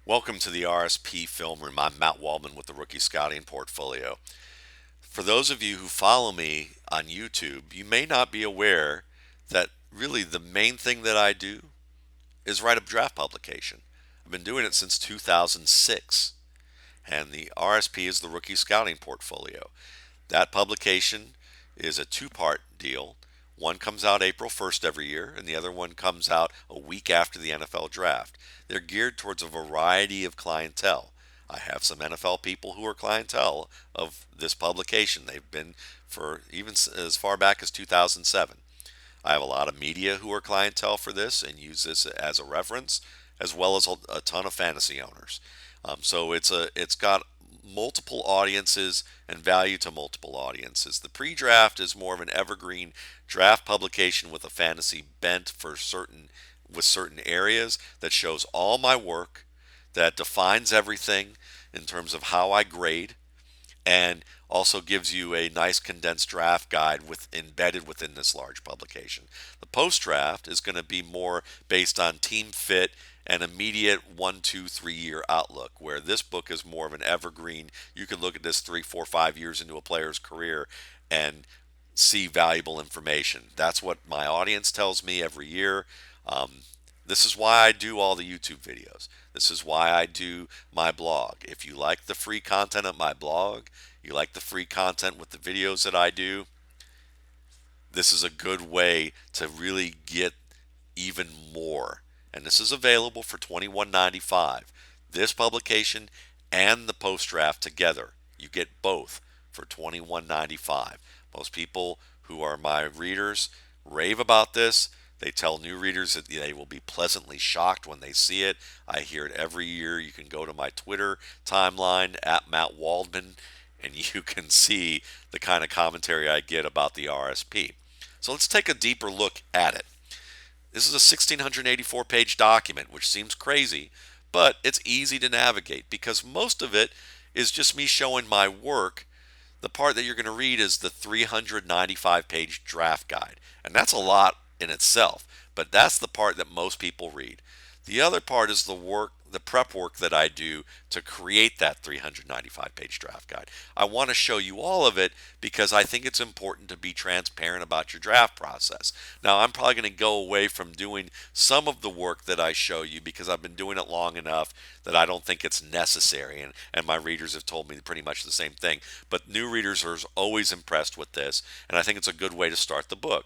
Welcome to the RSP Film Room. I'm Matt Waldman with the Rookie Scouting Portfolio. For those of you who follow me on YouTube, you may not be aware that really the main thing that I do is write a draft publication. I've been doing it since 2006, and the RSP is the Rookie Scouting Portfolio. That publication is a two-part deal. One comes out April 1st every year, and the other one comes out a week after the NFL draft. They're geared towards a variety of clientele. I have some NFL people who are clientele of this publication. They've been for even as far back as 2007. I have a lot of media who are clientele for this and use this as a reference, as well as a ton of fantasy owners. So it's got multiple audiences and value to multiple audiences. The pre-draft is more of an evergreen draft publication with a fantasy bent for certain areas that shows all my work, that defines everything in terms of how I grade, and also gives you a nice condensed draft guide embedded within this large publication. The post draft is going to be more based on team fit and immediate 1, 2, 3 year outlook, where this book is more of an evergreen. You can look at this 3, 4, 5 years into a player's career and see valuable information. That's what my audience tells me every year. This is why I do all the YouTube videos. This is why I do my blog. If you like the free content of my blog, you like the free content with the videos that I do, this is a good way to really get even more. And this is available for $21.95. This publication and the post draft together. You get both for $21.95. Most people who are my readers rave about this. They tell new readers that they will be pleasantly shocked when they see it. I hear it every year. You can go to my Twitter timeline at Matt Waldman and you can see the kind of commentary I get about the RSP. So let's take a deeper look at it. This is a 1684 page document, which seems crazy, but it's easy to navigate because most of it is just me showing my work. The part that you're going to read is the 395 page draft guide, and that's a lot in itself, but that's the part that most people read. The other part is the prep work that I do to create that 395 page draft guide. I want to show you all of it because I think it's important to be transparent about your draft process. Now, I'm probably going to go away from doing some of the work that I show you because I've been doing it long enough that I don't think it's necessary, and my readers have told me pretty much the same thing. But new readers are always impressed with this, and I think it's a good way to start the book,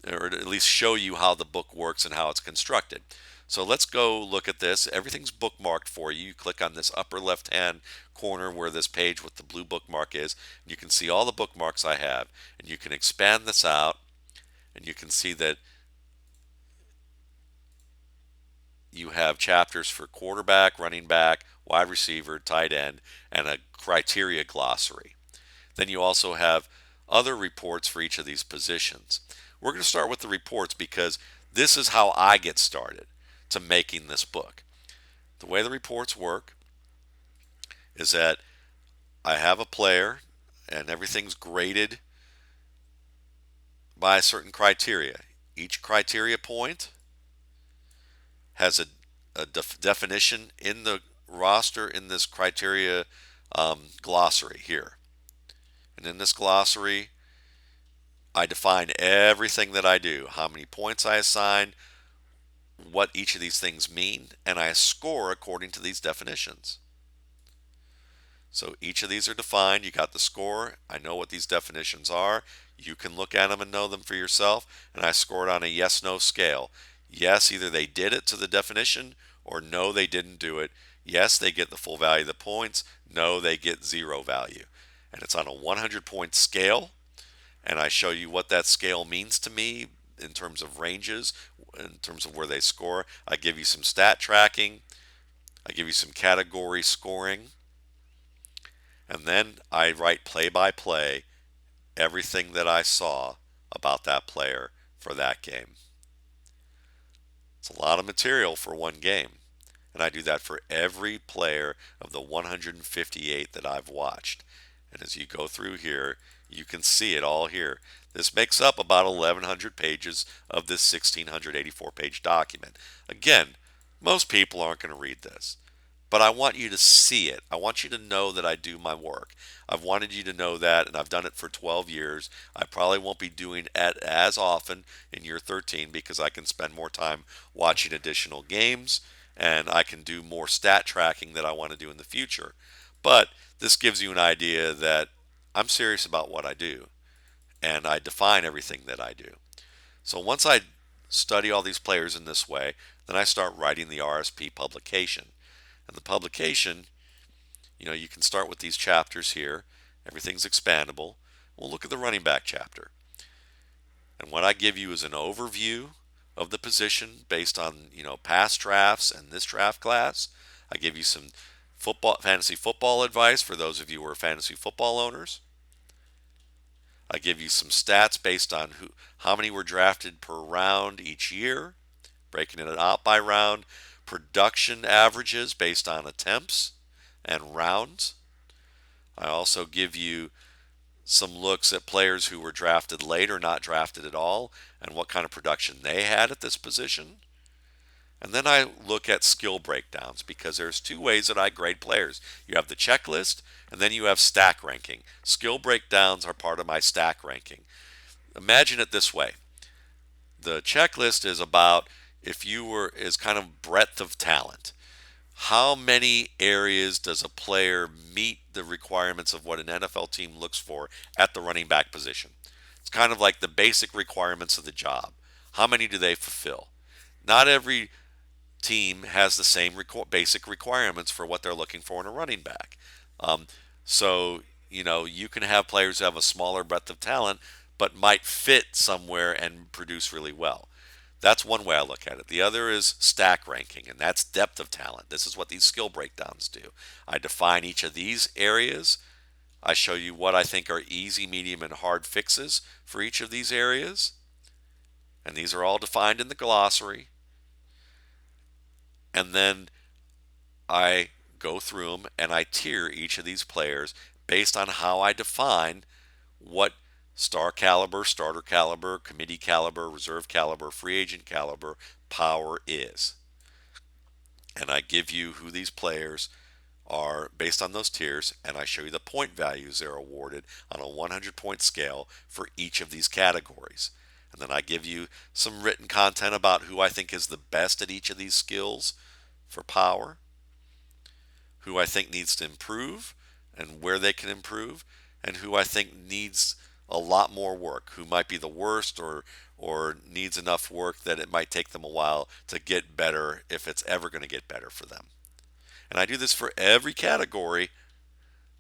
or at least show you how the book works and how it's constructed. So let's go look at this. Everything's bookmarked for you. You click on this upper left hand corner where this page with the blue bookmark is. And you can see all the bookmarks I have. And you can expand this out. And you can see that you have chapters for quarterback, running back, wide receiver, tight end, and a criteria glossary. Then you also have other reports for each of these positions. We're going to start with the reports because this is how I get started to making this book. The way the reports work is that I have a player and everything's graded by a certain criteria. Each criteria point has a definition in the roster in this criteria glossary here. And in this glossary, I define everything that I do, how many points I assign, what each of these things mean, and I score according to these definitions. So each of these are defined. You got the score. I know what these definitions are. You can look at them and know them for yourself. And I scored on a yes/no scale. Yes, either they did it to the definition, or no, they didn't do it. Yes, they get the full value of the points. No, they get zero value. And it's on a 100-point scale. And I show you what that scale means to me in terms of ranges, in terms of where they score. I give you some stat tracking. I give you some category scoring. And then I write play by play everything that I saw about that player for that game. It's a lot of material for one game. And I do that for every player of the 158 that I've watched. And as you go through here, you can see it all here. This makes up about 1,100 pages of this 1,684 page document. Again, most people aren't going to read this. but I want you to see it. I want you to know that I do my work. I've wanted you to know that, and I've done it for 12 years. I probably won't be doing it as often in year 13 because I can spend more time watching additional games and I can do more stat tracking that I want to do in the future. But this gives you an idea that I'm serious about what I do and I define everything that I do. So once I study all these players in this way, then I start writing the RSP publication. And the publication, you can start with these chapters here. Everything's expandable. We'll look at the running back chapter. And what I give you is an overview of the position based on, past drafts and this draft class. I give you some fantasy football advice for those of you who are fantasy football owners. I give you some stats based on how many were drafted per round each year, breaking it out by round, production averages based on attempts and rounds. I also give you some looks at players who were drafted late or not drafted at all and what kind of production they had at this position. And then I look at skill breakdowns because there's two ways that I grade players. You have the checklist and then you have stack ranking. Skill breakdowns are part of my stack ranking. Imagine it this way. The checklist is about is kind of breadth of talent. How many areas does a player meet the requirements of what an NFL team looks for at the running back position? It's kind of like the basic requirements of the job. How many do they fulfill? Not every team has the same basic requirements for what they're looking for in a running back. Um, so, you can have players who have a smaller breadth of talent, but might fit somewhere and produce really well. That's one way I look at it. The other is stack ranking, and that's depth of talent. This is what these skill breakdowns do. I define each of these areas. I show you what I think are easy, medium, and hard fixes for each of these areas. And these are all defined in the glossary. And then I go through them and I tier each of these players based on how I define what star caliber, starter caliber, committee caliber, reserve caliber, free agent caliber power is. And I give you who these players are based on those tiers, and I show you the point values they're awarded on a 100-point scale for each of these categories. And then I give you some written content about who I think is the best at each of these skills for power, who I think needs to improve and where they can improve, and who I think needs a lot more work, who might be the worst or needs enough work that it might take them a while to get better if it's ever going to get better for them. And I do this for every category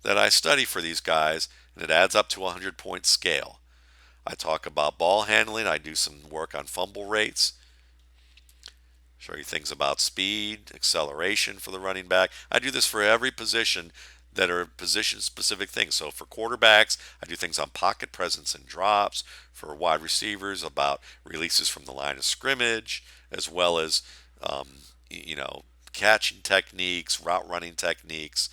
that I study for these guys, and it adds up to a 100-point scale. I talk about ball handling. I do some work on fumble rates. Show you things about speed, acceleration for the running back. I do this for every position that are position-specific things. So for quarterbacks, I do things on pocket presence and drops. For wide receivers, about releases from the line of scrimmage, as well as, catching techniques, route running techniques.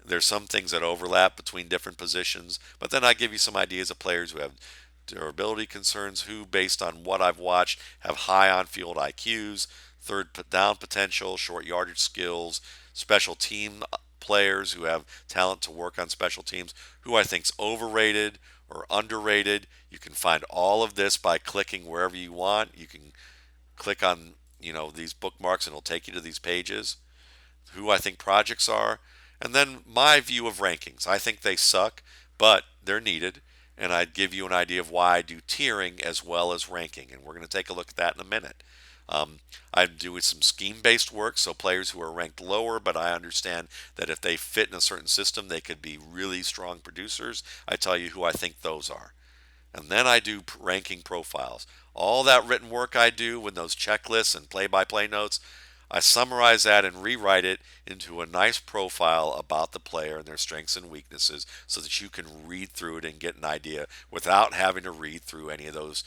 There's some things that overlap between different positions, but then I give you some ideas of players who have durability concerns, who, based on what I've watched, have high on-field IQs, third down potential, short yardage skills, special team players who have talent to work on special teams, who I think's overrated or underrated. You can find all of this by clicking wherever you want. You can click on these bookmarks and it'll take you to these pages. Who I think projects are, and then my view of rankings. I think they suck, but they're needed, and I'd give you an idea of why I do tiering as well as ranking, and we're going to take a look at that in a minute. I'm doing some scheme-based work, so players who are ranked lower, but I understand that if they fit in a certain system, they could be really strong producers. I tell you who I think those are. And then I do ranking profiles. All that written work I do with those checklists and play-by-play notes, I summarize that and rewrite it into a nice profile about the player and their strengths and weaknesses so that you can read through it and get an idea without having to read through any of those,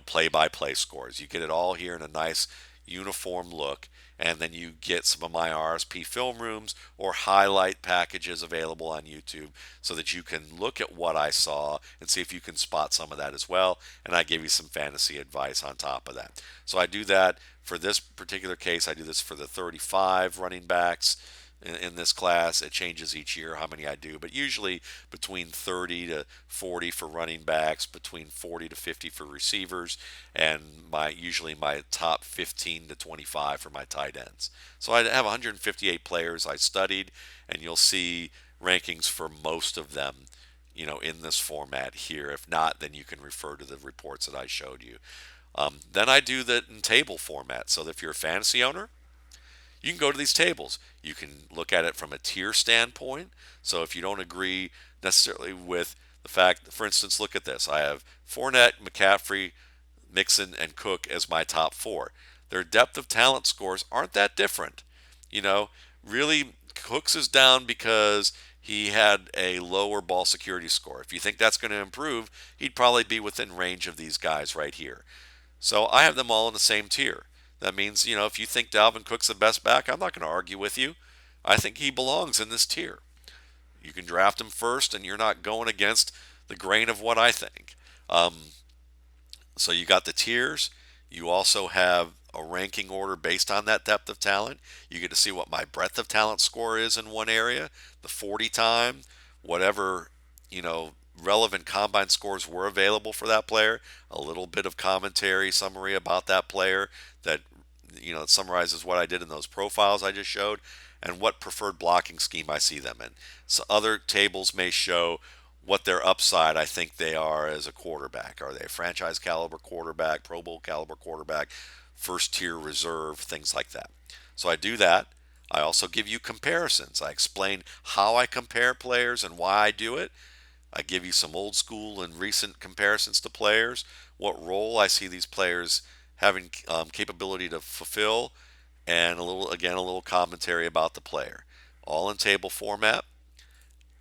play-by-play scores. You get it all here in a nice uniform look, and then you get some of my RSP film rooms or highlight packages available on YouTube so that you can look at what I saw and see if you can spot some of that as well, and I give you some fantasy advice on top of that. So I do that for this particular case. I do this for the 35 running backs in this class. It changes each year how many I do, but usually between 30 to 40 for running backs, between 40 to 50 for receivers, and usually my top 15 to 25 for my tight ends. So I have 158 players I studied, and you'll see rankings for most of them, in this format here. If not, then you can refer to the reports that I showed you. Then I do that in table format. So if you're a fantasy owner, you can go to these tables. You can look at it from a tier standpoint. So if you don't agree necessarily with the fact, for instance, look at this. I have Fournette, McCaffrey, Mixon, and Cook as my top four. Their depth of talent scores aren't that different. You know, really, Cooks is down because he had a lower ball security score. If you think that's going to improve, he'd probably be within range of these guys right here. So I have them all in the same tier. That means, if you think Dalvin Cook's the best back, I'm not going to argue with you. I think he belongs in this tier. You can draft him first, and you're not going against the grain of what I think. Um, so you got the tiers. You also have a ranking order based on that depth of talent. You get to see what my breadth of talent score is in one area, the 40 time, whatever, you know, relevant combine scores were available for that player, a little bit of commentary summary about that player that it summarizes what I did in those profiles I just showed and what preferred blocking scheme I see them in. So other tables may show what their upside I think they are as a quarterback. Are they a franchise caliber quarterback, Pro Bowl caliber quarterback, first tier reserve, things like that. So I do that. I also give you comparisons. I explain how I compare players and why I do it. I give you some old school and recent comparisons to players, what role I see these players having capability to fulfill, and a little commentary about the player. All in table format.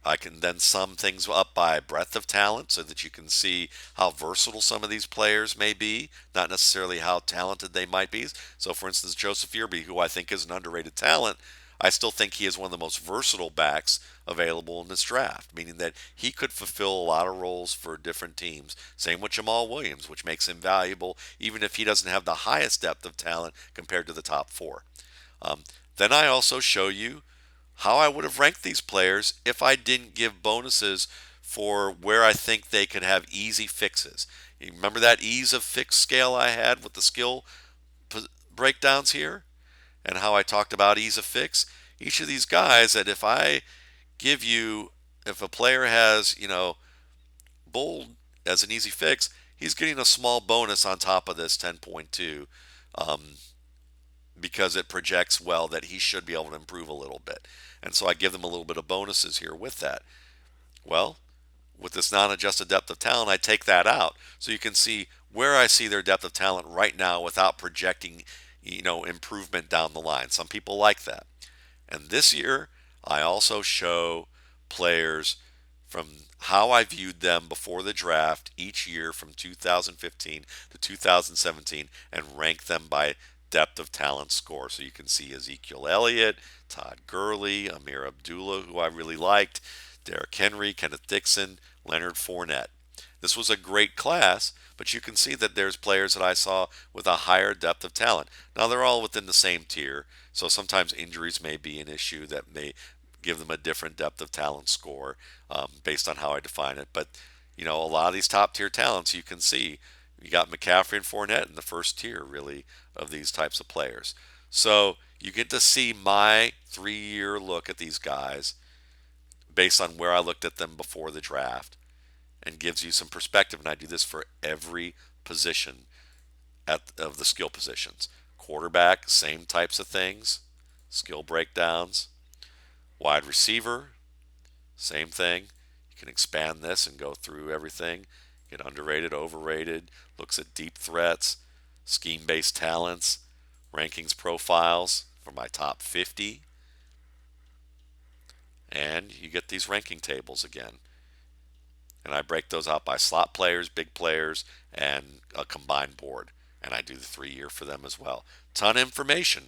I can then sum things up by breadth of talent so that you can see how versatile some of these players may be, not necessarily how talented they might be. So, for instance, Joseph Yearby, who I think is an underrated talent, I still think he is one of the most versatile backs available in this draft, meaning that he could fulfill a lot of roles for different teams. Same with Jamal Williams, which makes him valuable even if he doesn't have the highest depth of talent compared to the top four. Um, then I also show you how I would have ranked these players if I didn't give bonuses for where I think they could have easy fixes. You remember that ease of fix scale I had with the skill breakdowns here and how I talked about ease of fix? Each of these guys that if I give you, if a player has, bold as an easy fix, he's getting a small bonus on top of this 10.2. Um, because it projects well that he should be able to improve a little bit. And so I give them a little bit of bonuses here with that. Well, with this non-adjusted depth of talent, I take that out so you can see where I see their depth of talent right now without projecting, improvement down the line. Some people like that. And this year, I also show players from how I viewed them before the draft each year from 2015 to 2017 and rank them by depth of talent score. So you can see Ezekiel Elliott, Todd Gurley, Amir Abdullah, who I really liked, Derrick Henry, Kenneth Dixon, Leonard Fournette. This was a great class, but you can see that there's players that I saw with a higher depth of talent. Now they're all within the same tier, so sometimes injuries may be an issue that may give them a different depth of talent score based on how I define it. But a lot of these top tier talents you can see. You got McCaffrey and Fournette in the first tier, really, of these types of players. So you get to see my 3-year look at these guys based on where I looked at them before the draft and gives you some perspective. And I do this for every position of the skill positions. Quarterback, same types of things, skill breakdowns. Wide receiver, same thing. You can expand this and go through everything. Get underrated, overrated, looks at deep threats, scheme-based talents, rankings profiles for my top 50. And you get these ranking tables again. And I break those out by slot players, big players, and a combined board. And I do the 3-year for them as well. Ton of information.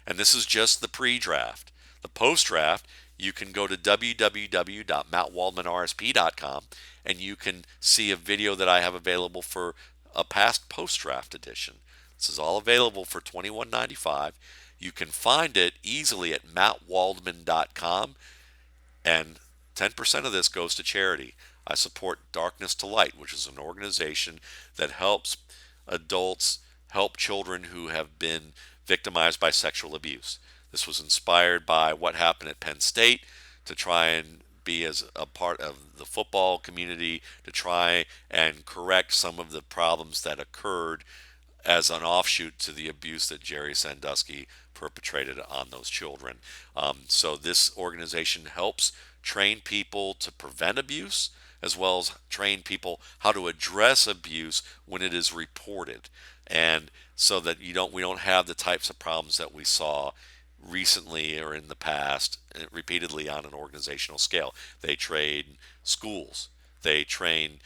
And this is just the pre-draft. The post-draft, you can go to www.mattwaldmanrsp.com and you can see a video that I have available for a past post-draft edition. This is all available for $21.95. You can find it easily at mattwaldman.com, and 10% of this goes to charity. I support Darkness to Light, which is an organization that helps adults help children who have been victimized by sexual abuse. This was inspired by what happened at Penn State, to try and be as a part of the football community, to try and correct some of the problems that occurred as an offshoot to the abuse that Jerry Sandusky perpetrated on those children. So this organization helps train people to prevent abuse, as well as train people how to address abuse when it is reported, and so that we don't have the types of problems that we saw recently or in the past, repeatedly on an organizational scale. They train schools, they train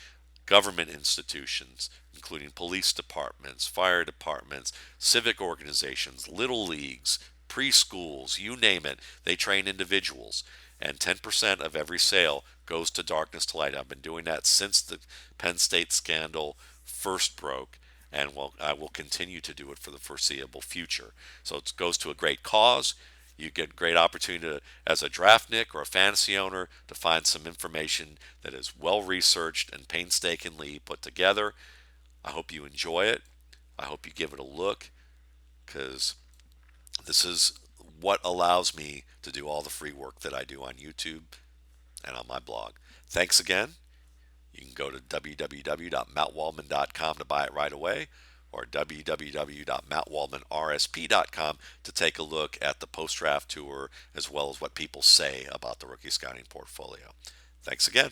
government institutions, including police departments, fire departments, civic organizations, little leagues, preschools, you name it. They train individuals. And 10% of every sale goes to Darkness to Light. I've been doing that since the Penn State scandal first broke, and I will continue to do it for the foreseeable future. So it goes to a great cause. You get great opportunity to, as a draftnik or a fantasy owner, to find some information that is well researched and painstakingly put together. I hope you enjoy it. I hope you give it a look, because this is what allows me to do all the free work that I do on YouTube and on my blog. Thanks again. You can go to www.mattwaldman.com to buy it right away, or www.mattwaldmanrsp.com to take a look at the post-draft tour, as well as what people say about the rookie scouting portfolio. Thanks again.